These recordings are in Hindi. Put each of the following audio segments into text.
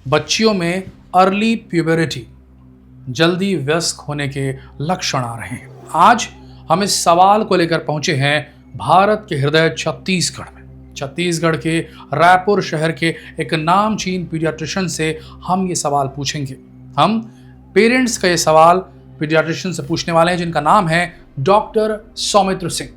बच्चियों में अर्ली प्यूबरिटी जल्दी वयस्क होने के लक्षण आ रहे हैं। आज हम इस सवाल को लेकर पहुंचे हैं भारत के हृदय छत्तीसगढ़ में। छत्तीसगढ़ के रायपुर शहर के एक नामचीन पीडियाट्रिशियन से हम ये सवाल पूछेंगे। हम पेरेंट्स का ये सवाल पीडियाट्रिशियन से पूछने वाले हैं, जिनका नाम है डॉक्टर सौमित्र सिंह।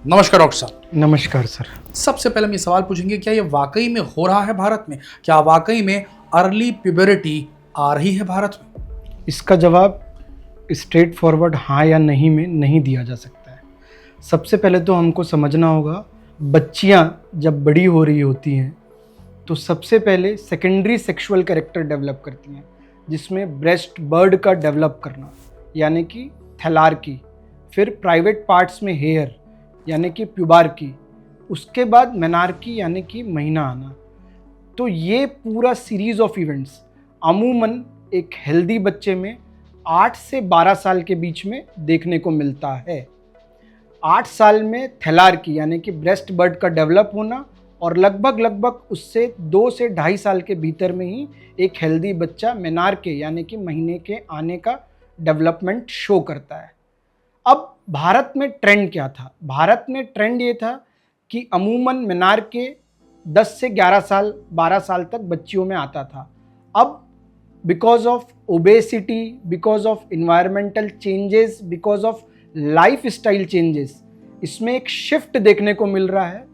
नमस्कार डॉक्टर साहब। नमस्कार सर। सबसे पहले हम ये सवाल पूछेंगे, क्या ये वाकई में हो रहा है भारत में? क्या वाकई में अर्ली प्यूबरिटी आ रही है भारत में? इसका जवाब स्ट्रेट फॉरवर्ड हाँ या नहीं में नहीं दिया जा सकता है। सबसे पहले तो हमको समझना होगा, बच्चियां जब बड़ी हो रही होती हैं तो सबसे पहले सेकेंडरी सेक्सुअल कैरेक्टर डेवलप करती हैं, जिसमें ब्रेस्ट बर्ड का डेवलप करना यानी कि थैलार्की, फिर प्राइवेट पार्ट्स में हेयर यानी कि प्यूबार्की, उसके बाद मेनार्की यानी कि महीना आना। तो ये पूरा सीरीज ऑफ इवेंट्स अमूमन एक हेल्दी बच्चे में 8 से 12 साल के बीच में देखने को मिलता है। 8 साल में थैलार्की यानी कि ब्रेस्ट बर्ड का डेवलप होना, और लगभग उससे 2 से 2.5 साल के भीतर में ही एक हेल्दी बच्चा मेनार्के यानी कि महीने के आने का डेवलपमेंट शो करता है। अब भारत में ट्रेंड क्या था? भारत में ट्रेंड ये था कि अमूमन मेनार्के 10 से 11 साल 12 साल तक बच्चियों में आता था। अब because of obesity, because of environmental changes, because of life style changes, इसमें एक शिफ्ट देखने को मिल रहा है।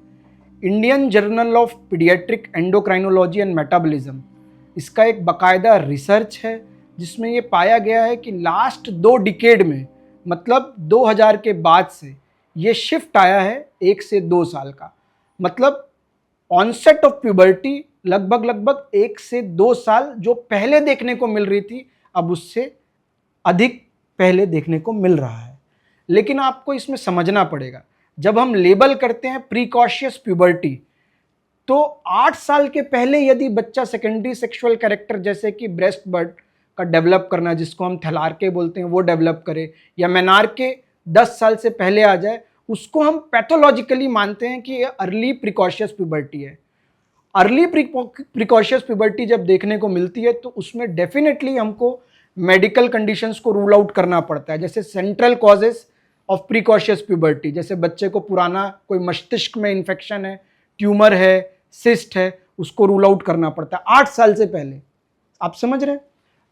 Indian journal of paediatric endocrinology and metabolism, इसका एक बाकायदा रिसर्च है जिसमें ये पाया गया है कि लास्ट 2 डिकेड में, मतलब 2000 के बाद से ये शिफ्ट आया है 1 से 2 साल का। मतलब ऑनसेट ऑफ प्यूबर्टी लगभग 1 से 2 साल जो पहले देखने को मिल रही थी, अब उससे अधिक पहले देखने को मिल रहा है। लेकिन आपको इसमें समझना पड़ेगा, जब हम लेबल करते हैं प्रीकॉशियस प्यूबर्टी, तो 8 साल के पहले यदि बच्चा सेकेंडरी सेक्सुअल कैरेक्टर जैसे कि ब्रेस्ट बर्ड का डेवलप करना, जिसको हम थैलार्के बोलते हैं, वो डेवलप करे, या मेनार्के 10 साल से पहले आ जाए, उसको हम पैथोलॉजिकली मानते हैं कि ये अर्ली प्रिकॉशियस प्यूबर्टी है। अर्ली प्रिकॉशियस प्यूबर्टी जब देखने को मिलती है तो उसमें डेफिनेटली हमको मेडिकल कंडीशंस को रूल आउट करना पड़ता है, जैसे central causes of precocious puberty, जैसे बच्चे को पुराना कोई मस्तिष्क में इन्फेक्शन है, ट्यूमर है, सिस्ट है, उसको रूल आउट करना पड़ता है 8 साल से पहले। आप समझ रहे हैं?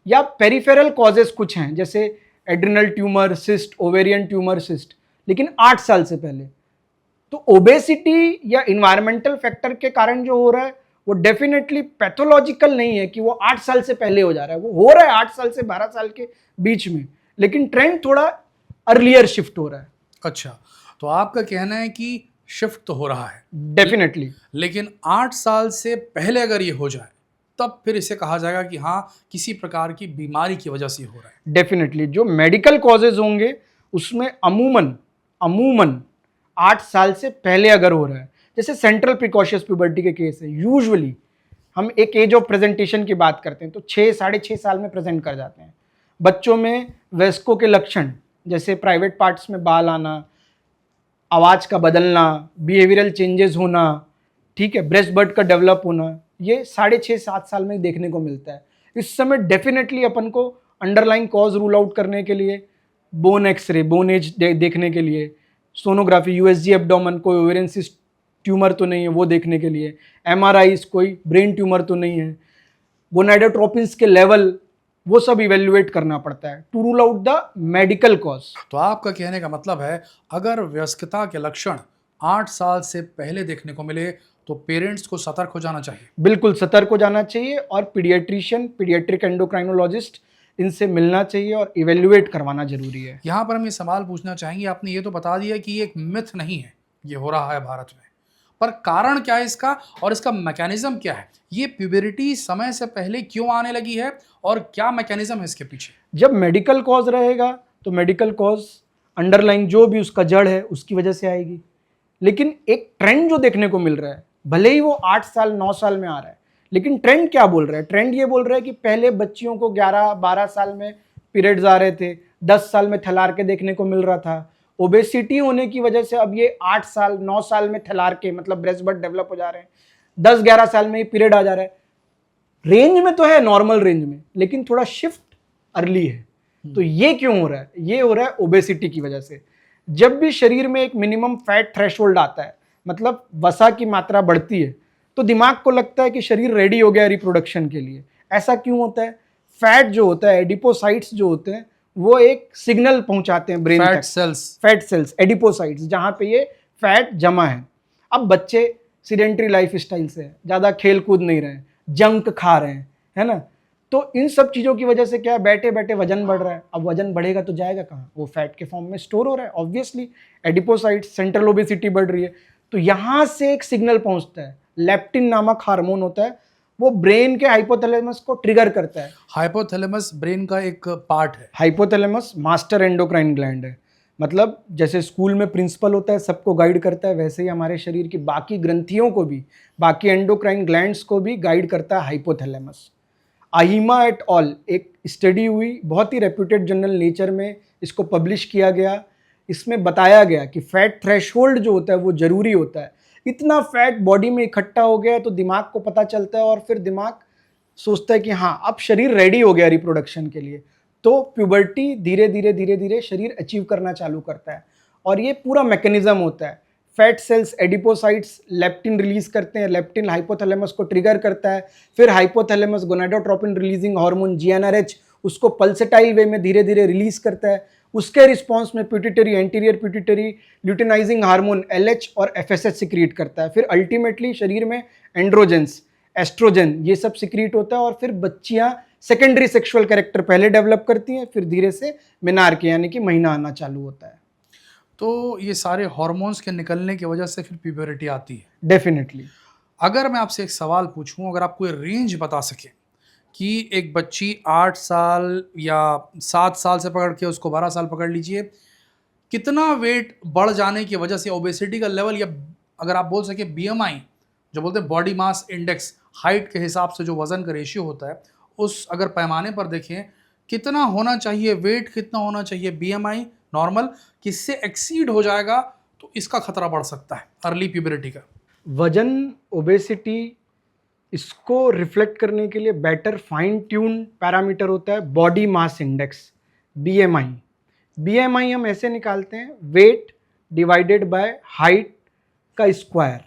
या पेरिफेरल कॉजेस कुछ हैं, जैसे adrenal tumour cyst, ovarian tumour cyst, लेकिन 8 साल से पहले। तो ओबेसिटी या इन्वायरमेंटल फैक्टर के कारण जो हो रहा है वो डेफिनेटली पैथोलॉजिकल नहीं है कि वो 8 साल से पहले हो जा रहा है, वो हो रहा है 8 साल से 12 साल के बीच में, लेकिन ट्रेंड थोड़ा अर्लियर शिफ्ट हो रहा है। अच्छा, तो आपका कहना है कि शिफ्ट तो हो रहा है डेफिनेटली, लेकिन 8 साल से पहले अगर ये हो जाए तब फिर इसे कहा जाएगा कि हाँ, किसी प्रकार की बीमारी की वजह से हो रहा है। डेफिनेटली जो मेडिकल कॉजेज होंगे उसमें अमूमन 8 साल से पहले अगर हो रहा है, जैसे सेंट्रल प्रिकॉशियस प्यूबर्टी के केस है, यूजुअली हम एक एज ऑफ प्रेजेंटेशन की बात करते हैं तो 6-6.5 साल में प्रेजेंट कर जाते हैं। बच्चों में वयस्कों के लक्षण जैसे प्राइवेट पार्ट्स में बाल आना, आवाज़ का बदलना, बिहेवियरल चेंजेस होना, ठीक है, ब्रेस्ट बर्ड का डेवलप होना, ये 6.5-7 साल में देखने को मिलता है। इस समय डेफिनेटली अपन को अंडरलाइन कॉज रूल आउट करने के लिए बोन एक्सरे, बोन एज देखने के लिए, सोनोग्राफी, यूएसजी एब्डोमेन, कोई ओवेरियन सिस्ट ट्यूमर तो नहीं है वो देखने के लिए, एमआरआईज, कोई ब्रेन ट्यूमर तो नहीं है, गोनाडोट्रोपिन्स के लेवल, वो सब इवेल्युएट करना पड़ता है to rule out the medical cause. तो आपका कहने का मतलब है, अगर वयस्कता के लक्षण 8 साल से पहले देखने को मिले तो पेरेंट्स को सतर्क हो जाना चाहिए। बिल्कुल सतर्क हो जाना चाहिए, और पीडियाट्रिशियन, पीडियाट्रिक एंडोक्राइनोलॉजिस्ट, इनसे मिलना चाहिए और इवेल्युएट करवाना जरूरी है। यहाँ पर हम ये सवाल पूछना चाहेंगे, आपने ये तो बता दिया कि ये एक मिथ नहीं है, ये हो रहा है भारत में, पर कारण क्या है इसका और इसका मैकेनिज्म क्या है? ये प्यूबरिटी समय से पहले क्यों आने लगी है और क्या मैकेनिज्म है इसके पीछे? जब मेडिकल कॉज रहेगा तो मेडिकल कॉज अंडरलाइन जो भी उसका जड़ है उसकी वजह से आएगी। लेकिन एक ट्रेंड जो देखने को मिल रहा है, भले ही वो 8 साल 9 साल में आ रहा है, लेकिन ट्रेंड क्या बोल रहा है? ट्रेंड ये बोल रहा है कि पहले बच्चियों को 11-12 साल में पीरियड्स आ रहे थे, 10 साल में थैलार्के देखने को मिल रहा था। ओबेसिटी होने की वजह से अब ये 8 साल 9 साल में थैलार्के मतलब ब्रेस्ट बर्ड डेवलप हो जा रहे हैं, 10-11 साल में ही पीरियड आ जा रहा है। रेंज में तो है, नॉर्मल रेंज में, लेकिन थोड़ा शिफ्ट अर्ली है। तो ये क्यों हो रहा है? ये हो रहा है ओबेसिटी की वजह से। जब भी शरीर में एक मिनिमम फैट थ्रेशोल्ड आता है, मतलब वसा की मात्रा बढ़ती है, तो दिमाग को लगता है कि शरीर रेडी हो गया रिप्रोडक्शन के लिए। ऐसा क्यों होता है? फैट जो होता है, एडिपोसाइट्स जो होते हैं, वो एक सिग्नल पहुंचाते हैं ब्रेन तक। फैट सेल्स, एडिपोसाइट्स, जहां पे ये फैट जमा है। अब बच्चे सीडेंट्री लाइफ स्टाइल से ज़्यादा खेल कूद नहीं रहे हैं, जंक खा रहे हैं, है ना। तो इन सब चीज़ों की वजह से क्या है, बैठे बैठे वजन बढ़ रहा है। अब वजन बढ़ेगा तो जाएगा कहाँ? वो फैट के फॉर्म में स्टोर हो रहा है, ऑब्वियसली। एडिपोसाइट्स, सेंट्रल ओबेसिटी बढ़ रही है, तो यहाँ से एक सिग्नल पहुंचता है, लेप्टिन नामक हार्मोन होता है, वो ब्रेन के हाइपोथैलेमस को ट्रिगर करता है। हाइपोथैलेमस ब्रेन का एक पार्ट है। हाइपोथैलेमस मास्टर एंडोक्राइन ग्लैंड है। मतलब जैसे स्कूल में प्रिंसिपल होता है, सबको गाइड करता है, वैसे ही हमारे शरीर की बाकी ग्रंथियों को भी, बाकी एंडोक्राइन ग्लैंड्स को भी गाइड करता है हाइपोथैलेमस। आहिमा एट ऑल, एक स्टडी हुई, बहुत ही रेप्यूटेड जर्नल नेचर में इसको पब्लिश किया गया। इसमें बताया गया कि फैट थ्रेशोल्ड जो होता है वो ज़रूरी होता है। इतना फैट बॉडी में इकट्ठा हो गया तो दिमाग को पता चलता है, और फिर दिमाग सोचता है कि हाँ, अब शरीर रेडी हो गया रिप्रोडक्शन के लिए। तो प्यूबर्टी धीरे धीरे शरीर अचीव करना चालू करता है, और ये पूरा मैकेनिज्म होता है। Fat cells, adipocytes leptin release करते हैं, लेप्टिन हाइपोथैलेमस को ट्रिगर करता है, फिर hypothalamus gonadotropin releasing hormone GnRH उसको पल्सेटाइल वे में धीरे धीरे रिलीज करता है। उसके रिस्पॉन्स में pituitary, anterior pituitary luteinizing hormone LH और FSH सिक्रीट करता है। फिर अल्टीमेटली शरीर में एंड्रोजेंस, एस्ट्रोजन, ये सब सिक्रीट होता है, और फिर बच्चियां सेकेंडरी सेक्सुअल कैरेक्टर पहले डेवलप करती हैं, फिर धीरे से मेनार्की यानी कि महीना आना चालू होता है। तो ये सारे हार्मोन्स के निकलने की वजह से फिर प्यूबरिटी आती है। डेफिनेटली। अगर मैं आपसे एक सवाल पूछूं, अगर आप कोई रेंज बता सकें कि एक बच्ची 8 साल या 7 साल से पकड़ के उसको 12 साल पकड़ लीजिए, कितना वेट बढ़ जाने की वजह से ओबेसिटी का लेवल, या अगर आप बोल सके BMI जो बोलते हैं बॉडी मास इंडेक्स, हाइट के हिसाब से जो वज़न का रेशियो होता है, उस अगर पैमाने पर देखें कितना होना चाहिए वेट, कितना होना चाहिए BMI नॉर्मल, किससे एक्सीड हो जाएगा तो इसका खतरा बढ़ सकता है अर्ली प्यूबरिटी का। वजन, ओबेसिटी, इसको रिफ्लेक्ट करने के लिए बेटर फाइन ट्यून पैरामीटर होता है body mass index, BMI। BMI हम ऐसे निकालते हैं, वेट डिवाइडेड बाय हाइट का स्क्वायर,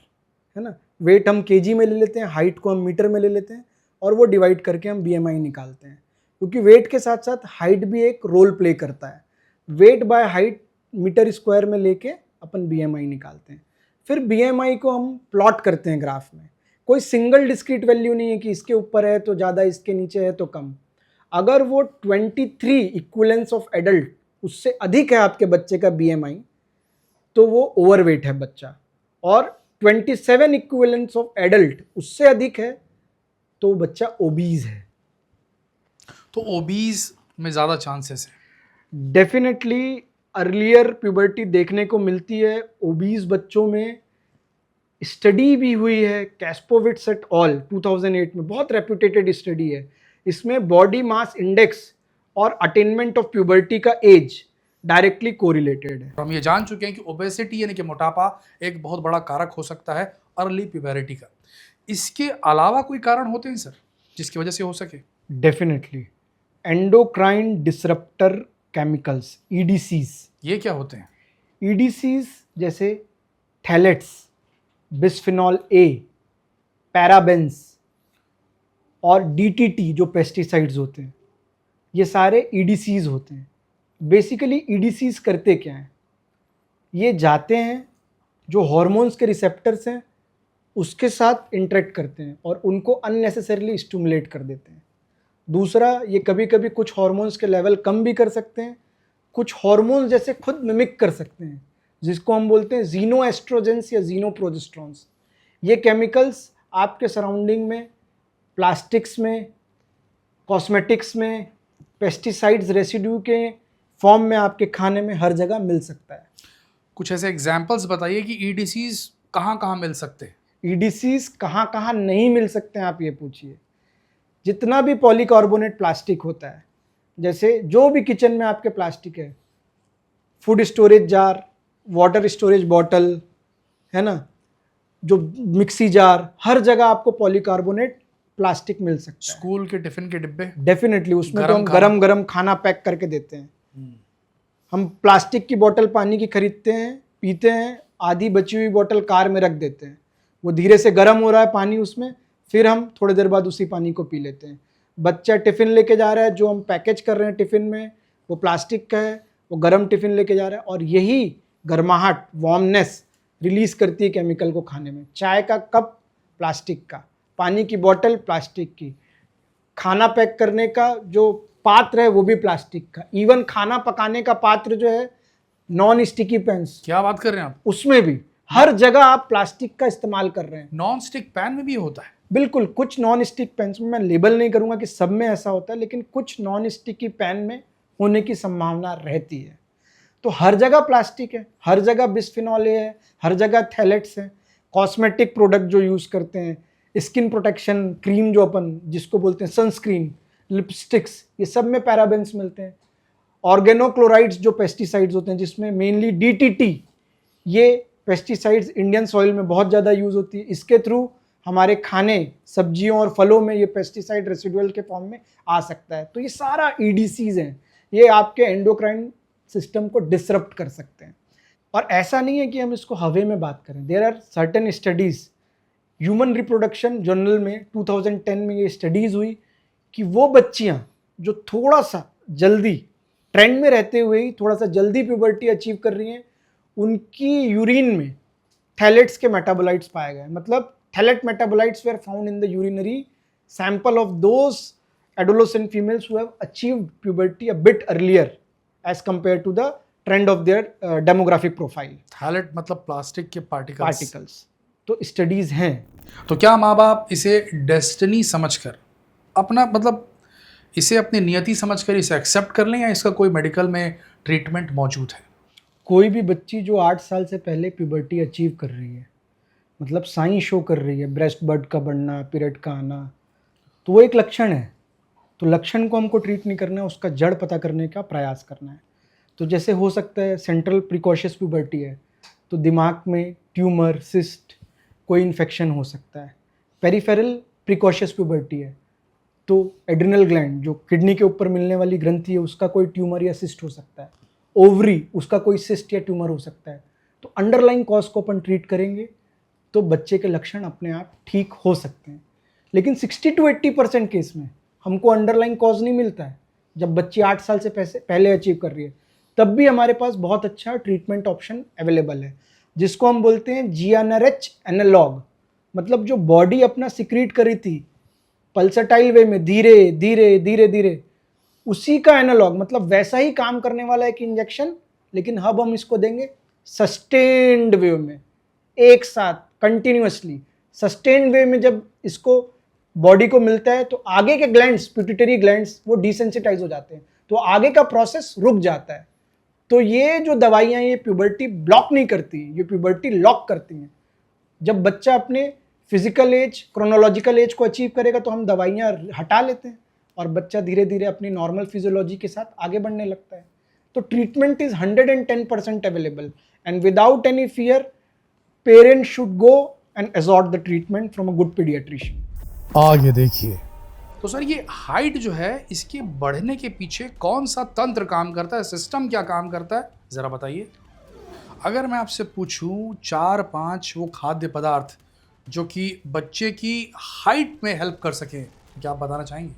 है ना। वेट हम केजी में ले लेते हैं, हाइट को हम मीटर में ले लेते हैं, और वो डिवाइड करके हम BMI निकालते हैं। क्योंकि वेट के साथ साथ हाइट भी एक रोल प्ले करता है। Weight by height metre square में लेके अपन BMI निकालते हैं। फिर BMI को हम प्लॉट करते हैं ग्राफ में। कोई सिंगल डिस्क्रीट वैल्यू नहीं है कि इसके ऊपर है तो ज़्यादा, इसके नीचे है तो कम। अगर वो 23 इक्विवेलेंस ऑफ एडल्ट उससे अधिक है आपके बच्चे का BMI, तो वो ओवरवेट है बच्चा, और 27 इक्विवेलेंस ऑफ एडल्ट उससे अधिक है तो बच्चा ओबीज है। तो ओबीज में ज़्यादा चांसेस है। डेफिनेटली अर्लियर प्यूबर्टी देखने को मिलती है ओबीज बच्चों में। स्टडी भी हुई है, कैस्पोविट्स एट ऑल 2008 में, बहुत रेप्यूटेटेड स्टडी है। इसमें बॉडी मास इंडेक्स और अटेनमेंट ऑफ प्यूबर्टी का एज डायरेक्टली कोरिलेटेड है। हम ये जान चुके हैं कि ओबेसिटी यानी कि मोटापा एक बहुत बड़ा कारक हो सकता है अर्ली प्यूबरिटी का। इसके अलावा कोई कारण होते हैं सर जिसकी वजह से हो सके? Definitely endocrine disruptor chemicals, EDCs। ये क्या होते हैं? EDCs जैसे थैलेट्स, बिस्फिनॉल A, पैराबेंस और DTT जो पेस्टिसाइड्स होते हैं, ये सारे EDCs होते हैं। बेसिकली EDCs करते क्या हैं? ये जाते हैं जो हार्मोन्स के रिसेप्टर्स हैं उसके साथ इंटरेक्ट करते हैं और उनको अननेसेसरीली स्टिमुलेट कर देते हैं। दूसरा, ये कभी कभी कुछ हार्मोन्स के लेवल कम भी कर सकते हैं, कुछ हार्मोन्स जैसे खुद मिमिक कर सकते हैं, जिसको हम बोलते हैं जीनोएस्ट्रोजेंस या जीनोप्रोजेस्ट्रॉन्स। ये केमिकल्स आपके सराउंडिंग में, प्लास्टिक्स में, कॉस्मेटिक्स में, पेस्टिसाइड्स रेसिड्यू के फॉर्म में आपके खाने में हर जगह मिल सकता है। कुछ ऐसे एग्जाम्पल्स बताइए कि EDCs कहाँ कहाँ मिल सकते हैं? EDCs कहाँ कहाँ नहीं मिल सकते हैं आप ये पूछिए। जितना भी पॉलीकार्बोनेट प्लास्टिक होता है, जैसे जो भी किचन में आपके प्लास्टिक है, food storage jar, water storage bottle, है ना, जो मिक्सी जार, हर जगह आपको पॉलीकार्बोनेट प्लास्टिक मिल सकता है। स्कूल के टिफिन के डिब्बे, डेफिनेटली उसमें तो गरम हम खाना। गरम गरम खाना पैक करके देते हैं। हम प्लास्टिक की बोतल पानी की खरीदते हैं, पीते हैं, आधी बची हुई बोतल कार में रख देते हैं, वो धीरे से गर्म हो रहा है पानी उसमें, फिर हम थोड़ी देर बाद उसी पानी को पी लेते हैं। बच्चा टिफ़िन लेके जा रहा है, जो हम पैकेज कर रहे हैं टिफ़िन में वो प्लास्टिक का है, वो गर्म टिफ़िन लेके जा रहा है, और यही गर्माहट, वार्मनेस रिलीज़ करती है केमिकल को खाने में। चाय का कप प्लास्टिक का, पानी की बोतल प्लास्टिक की, खाना पैक करने का जो पात्र है वो भी प्लास्टिक का, इवन खाना पकाने का पात्र जो है नॉन स्टिकी पैन्स, क्या बात कर रहे हैं आप? उसमें भी हर जगह आप प्लास्टिक का इस्तेमाल कर रहे हैं। नॉन स्टिक पैन में भी होता है? बिल्कुल, कुछ नॉन स्टिक पैन्स में, मैं लेबल नहीं करूंगा कि सब में ऐसा होता है, लेकिन कुछ नॉन स्टिकी पैन में होने की संभावना रहती है। तो हर जगह प्लास्टिक है, हर जगह बिस्फिनॉल ए है, हर जगह थैलेट्स है। कॉस्मेटिक प्रोडक्ट जो यूज़ करते हैं, स्किन प्रोटेक्शन क्रीम जो अपन जिसको बोलते हैं सनस्क्रीन, लिपस्टिक्स, ये सब में पैराबेन्स मिलते हैं। ऑर्गेनोक्लोराइड्स जो पेस्टिसाइड्स होते हैं, जिसमें मेनली DTT, ये पेस्टिसाइड्स इंडियन सॉइल में बहुत ज़्यादा यूज़ होती है। इसके थ्रू हमारे खाने, सब्जियों और फलों में ये पेस्टिसाइड रेसिडुअल के फॉर्म में आ सकता है। तो ये सारा EDCs हैं, ये आपके एंडोक्राइन सिस्टम को डिसरप्ट कर सकते हैं। और ऐसा नहीं है कि हम इसको हवा में बात करें, there are certain studies, human reproduction journal में 2010 में ये स्टडीज़ हुई कि वो बच्चियां जो थोड़ा सा जल्दी ट्रेंड में रहते हुए ही थोड़ा सा जल्दी प्यूबर्टी अचीव कर रही हैं, उनकी यूरिन में थैलेट्स के मेटाबोलाइट्स पाए गए। मतलब phthalate metabolites were found in the urinary sample of those adolescent females who have achieved puberty a bit earlier as compared to the trend of their demographic profile. Phthalate मतलब प्लास्टिक के पार्टिकल्स। तो स्टडीज हैं। तो क्या माँ बाप इसे डेस्टिनी समझकर अपना मतलब इसे अपनी नियति समझकर इसे एक्सेप्ट कर लें, या इसका कोई मेडिकल में ट्रीटमेंट मौजूद है? कोई भी बच्ची जो 8 साल से पहले प्यूबर्टी अचीव कर रही है, मतलब साइन शो कर रही है, ब्रेस्ट बड का बढ़ना, पीरियड का आना, तो वो एक लक्षण है। तो लक्षण को हमको ट्रीट नहीं करना है, उसका जड़ पता करने का प्रयास करना है। तो जैसे हो सकता है सेंट्रल प्रिकॉशियस प्यूबर्टी है, तो दिमाग में ट्यूमर, सिस्ट, कोई इन्फेक्शन हो सकता है। पेरिफेरल प्रिकॉशियस प्यूबर्टी है, तो एड्रिनल ग्लैंड जो किडनी के ऊपर मिलने वाली ग्रंथि है, उसका कोई ट्यूमर या सिस्ट हो सकता है। ओवरी, उसका कोई सिस्ट या ट्यूमर हो सकता है। तो अंडरलाइंग कॉज को अपन ट्रीट करेंगे तो बच्चे के लक्षण अपने आप ठीक हो सकते हैं। लेकिन 60 to 80% केस में हमको अंडरलाइंग कॉज नहीं मिलता है। जब बच्ची 8 साल से पहले अचीव कर रही है, तब भी हमारे पास बहुत अच्छा ट्रीटमेंट ऑप्शन अवेलेबल है, जिसको हम बोलते हैं GnRH एनालॉग। मतलब जो बॉडी अपना सिक्रीट करी थी पल्सटाइल वे में, धीरे धीरे धीरे धीरे, उसी का एनालॉग, मतलब वैसा ही काम करने वाला एक इंजेक्शन, लेकिन अब हम इसको देंगे सस्टेन्ड वे में, एक साथ कंटिन्यूअसली। सस्टेन्ड वे में जब इसको बॉडी को मिलता है तो आगे के ग्लैंड्स, पिट्यूटरी ग्लैंड्स, वो डिसेंसिटाइज हो जाते हैं, तो आगे का प्रोसेस रुक जाता है। तो ये जो दवाइयाँ ये प्यूबर्टी ब्लॉक नहीं करती, ये प्यूबर्टी लॉक करती हैं। जब बच्चा अपने फिजिकल एज, क्रोनोलॉजिकल एज को अचीव करेगा तो हम दवाइयाँ हटा लेते हैं और बच्चा धीरे धीरे अपनी नॉर्मल फिजियोलॉजी के साथ आगे बढ़ने लगता है। तो treatment is 110% available, and without any fear parents should go and assort the treatment from a good paediatrician. आगे देखिए। तो सर ये हाइट जो है, इसके बढ़ने के पीछे कौन सा तंत्र काम करता है, सिस्टम क्या काम करता है, ज़रा बताइए। अगर मैं आपसे पूछूं 4-5 वो खाद्य पदार्थ जो कि बच्चे की हाइट में हेल्प कर सकें, क्या आप बताना चाहेंगे?